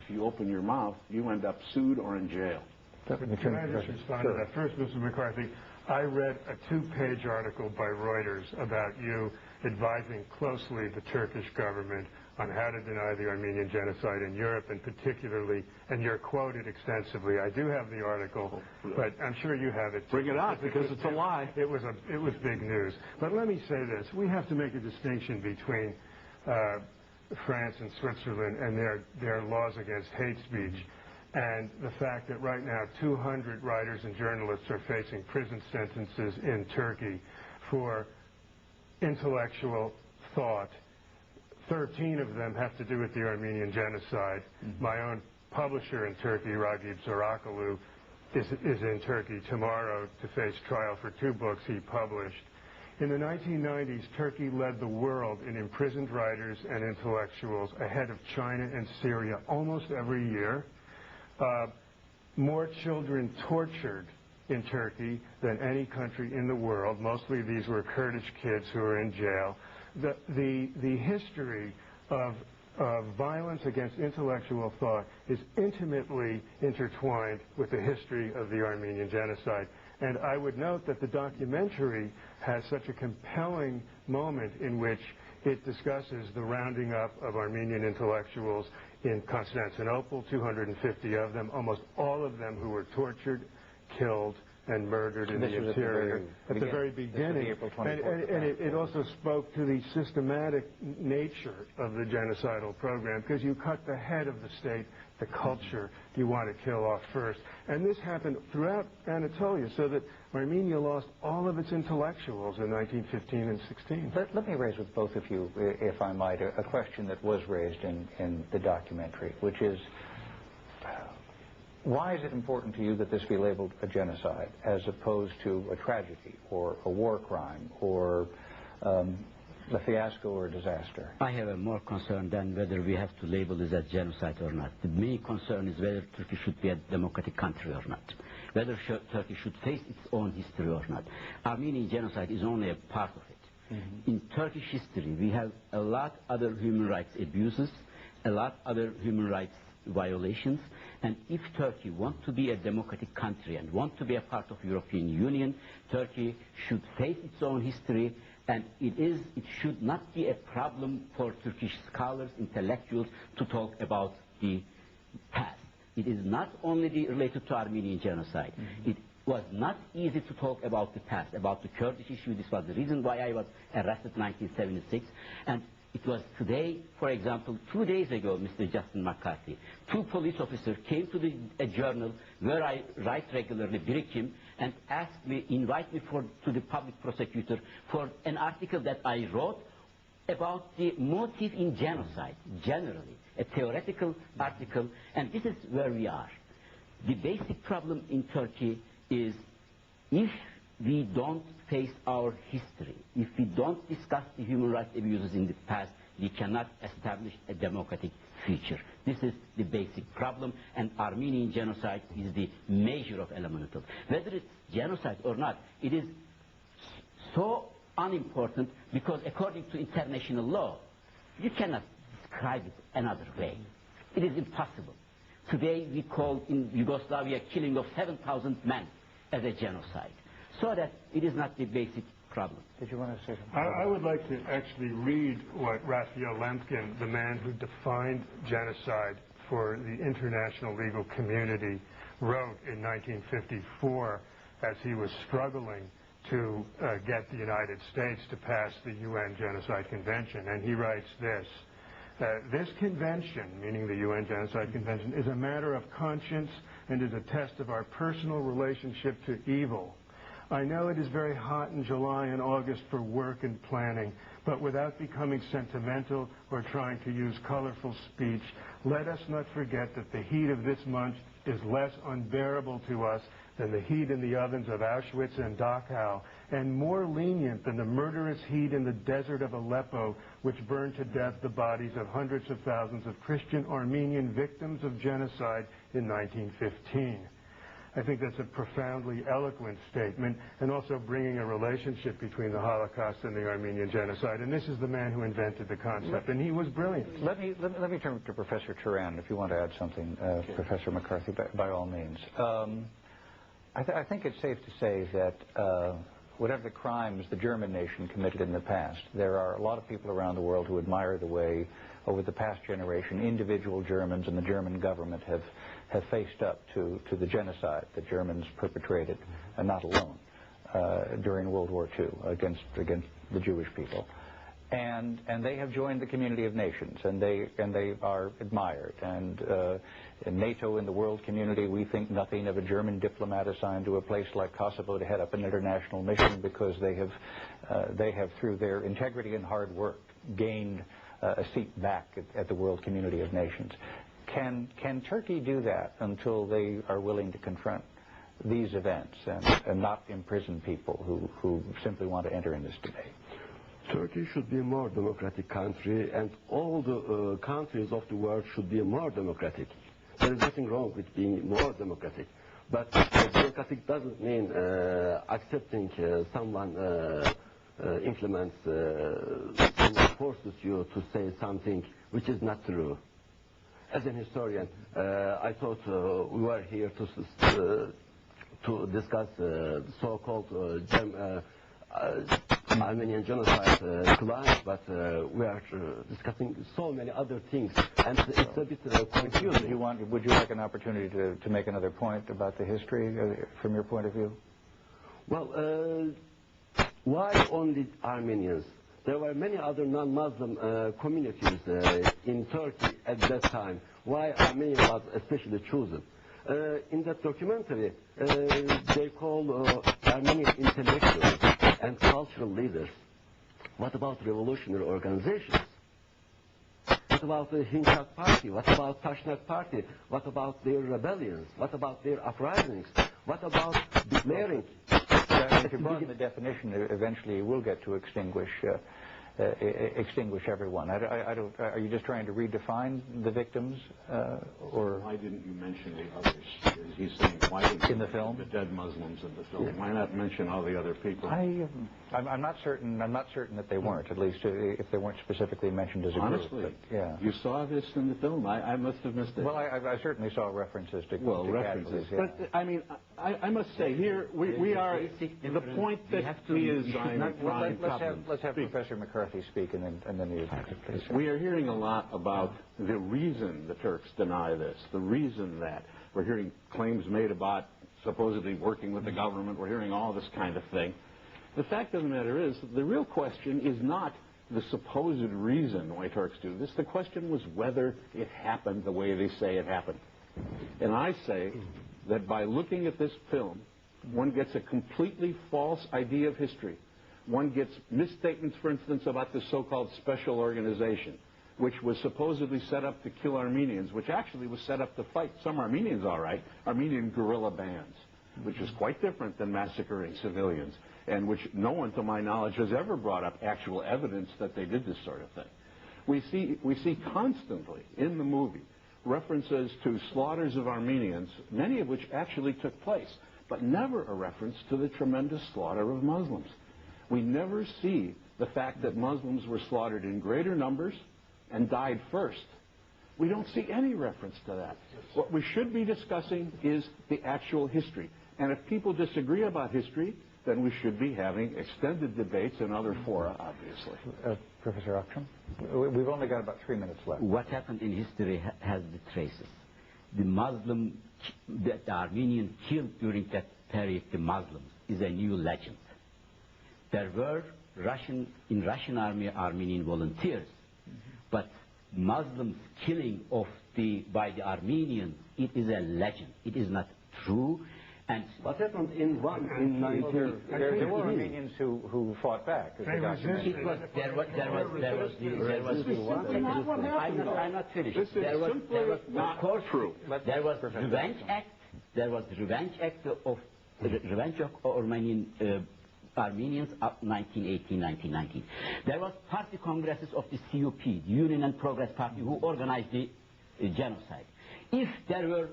if you open your mouth, you end up sued or in jail. Can I just respond to that? First, Mr. McCarthy, I read a 2-page article by Reuters about you advising closely the Turkish government on how to deny the Armenian genocide in Europe, and particularly, and you're quoted extensively. I do have the article, but I'm sure you have it. Bring it out, because it's a lie. It was big news. But let me say this. We have to make a distinction between France and Switzerland and their laws against hate speech, and the fact that right now 200 writers and journalists are facing prison sentences in Turkey for intellectual thought. 13 of them have to do with the Armenian genocide. My own publisher in Turkey, Ragib Zorakolu, is in Turkey tomorrow to face trial for 2 books he published. In the 1990s, Turkey led the world in imprisoned writers and intellectuals, ahead of China and Syria almost every year. More children tortured in Turkey than any country in the world. Mostly these were Kurdish kids who were in jail. The history of violence against intellectual thought is intimately intertwined with the history of the Armenian genocide. And I would note that the documentary has such a compelling moment in which it discusses the rounding up of Armenian intellectuals in Constantinople, 250 of them, almost all of them who were tortured, killed, and murdered in the interior at the very beginning. And it also spoke to the systematic nature of the genocidal program, because you cut the head of the state, the culture you want to kill off first. And this happened throughout Anatolia, so that Armenia lost all of its intellectuals in 1915 and 16. Let me raise with both of you, if I might, a question that was raised in the documentary, which is, why is it important to you that this be labeled a genocide as opposed to a tragedy or a war crime or a fiasco or a disaster? I have a more concern than whether we have to label this as genocide or not. The main concern is whether Turkey should be a democratic country or not, whether Turkey should face its own history or not. Armenian genocide is only a part of it. In Turkish history, we have a lot other human rights abuses, a lot other human rights violations, and if Turkey wants to be a democratic country and wants to be a part of European Union, Turkey should face its own history, and it should not be a problem for Turkish scholars, intellectuals to talk about the past. It is not only related to Armenian genocide. It was not easy to talk about the past, about the Kurdish issue. This was the reason why I was arrested in 1976, and it was today, for example, 2 days ago, Mr. Justin McCarthy, 2 police officers came to a journal where I write regularly, Birikim, and invite me to the public prosecutor for an article that I wrote about the motive in genocide, generally, a theoretical article, and this is where we are. The basic problem in Turkey is, if we don't face our history, if we don't discuss the human rights abuses in the past, we cannot establish a democratic future. This is the basic problem, and Armenian genocide is the major of element of it. Whether it's genocide or not, it is so unimportant, because according to international law, you cannot describe it another way. It is impossible. Today we call in Yugoslavia killing of 7,000 men as a genocide. So that it is not the basic problem. Did you want to say something? I would like to actually read what Raphael Lemkin, the man who defined genocide for the international legal community, wrote in 1954 as he was struggling to get the United States to pass the UN Genocide Convention. And he writes this: this convention, meaning the UN Genocide Convention, is a matter of conscience and is a test of our personal relationship to evil. I know it is very hot in July and August for work and planning, but without becoming sentimental or trying to use colorful speech, let us not forget that the heat of this month is less unbearable to us than the heat in the ovens of Auschwitz and Dachau, and more lenient than the murderous heat in the desert of Aleppo, which burned to death the bodies of hundreds of thousands of Christian Armenian victims of genocide in 1915. I think that's a profoundly eloquent statement, and also bringing a relationship between the Holocaust and the Armenian Genocide. And this is the man who invented the concept, and he was brilliant. Let me turn to Professor Turan, if you want to add something, Professor McCarthy, by all means. I think it's safe to say that whatever the crimes the German nation committed in the past, there are a lot of people around the world who admire the way, over the past generation, individual Germans and the German government have faced up to the genocide that Germans perpetrated, and not alone, during World War II against the Jewish people. And they have joined the community of nations, and they are admired. And in NATO, in the world community, we think nothing of a German diplomat assigned to a place like Kosovo to head up an international mission, because they have through their integrity and hard work gained a seat back at the world community of nations. Can Turkey do that until they are willing to confront these events and not imprison people who simply want to enter in this debate? Turkey should be a more democratic country, and all the countries of the world should be more democratic. There is nothing wrong with being more democratic. But democratic doesn't mean accepting someone implements, someone forces you to say something which is not true. As an historian, I thought we were here to discuss so-called Armenian Genocide crimes, but we are discussing so many other things, and it's a bit confusing. Would you like an opportunity to make another point about the history from your point of view? Well, why only Armenians? There were many other non-Muslim communities in Turkey at that time. Why Armenia was especially chosen? In that documentary, they call Armenian intellectuals and cultural leaders. What about revolutionary organizations? What about the Hinchak Party? What about Tashnak Party? What about their rebellions? What about their uprisings? What about declaring? If you broaden the definition, eventually you will get to extinguish everyone. Are you just trying to redefine the victims, or why didn't you mention the others? He's saying, why didn't in the film, the dead Muslims in the film? Why not mention all the other people? I'm not certain that they weren't. At least if they weren't specifically mentioned as a Honestly, group. But, yeah. You saw this in the film. I must have missed it. Well, I certainly saw references to references. Yeah. But I mean, I must say here we are the point that he is. Let's have Professor McCarthy speak, and then you please. We are hearing a lot about the reason the Turks deny this, the reason that we're hearing claims made about supposedly working with the government. We're hearing all this kind of thing. The fact of the matter is, the real question is not the supposed reason why Turks do this. The question was whether it happened the way they say it happened. And I say that by looking at this film, one gets a completely false idea of history. One gets misstatements, for instance, about the so-called special organization, which was supposedly set up to kill Armenians, which actually was set up to fight some Armenians, all right, Armenian guerrilla bands, which is quite different than massacring civilians, and which no one, to my knowledge, has ever brought up actual evidence that they did this sort of thing. We see constantly in the movie references to slaughters of Armenians, many of which actually took place, but never a reference to the tremendous slaughter of Muslims. We never see the fact that Muslims were slaughtered in greater numbers and died first. We don't see any reference to that. What we should be discussing is the actual history. And if people disagree about history, then we should be having extended debates in other fora, obviously. Professor Akşam, we've only got about 3 minutes left. What happened in history has the traces. The Armenians killed during that period the Muslims is a new legend. There were in Russian army Armenian volunteers, but Muslims killing by the Armenians, it is a legend. It is not true. And what happened in 19? There were Armenians who fought back. I'm not finished. There was not true. There was revenge act. There was revenge act of Armenian Armenians up 1918, 1919. There was party congresses of the CUP, the Union and Progress Party, who organized the genocide. If there were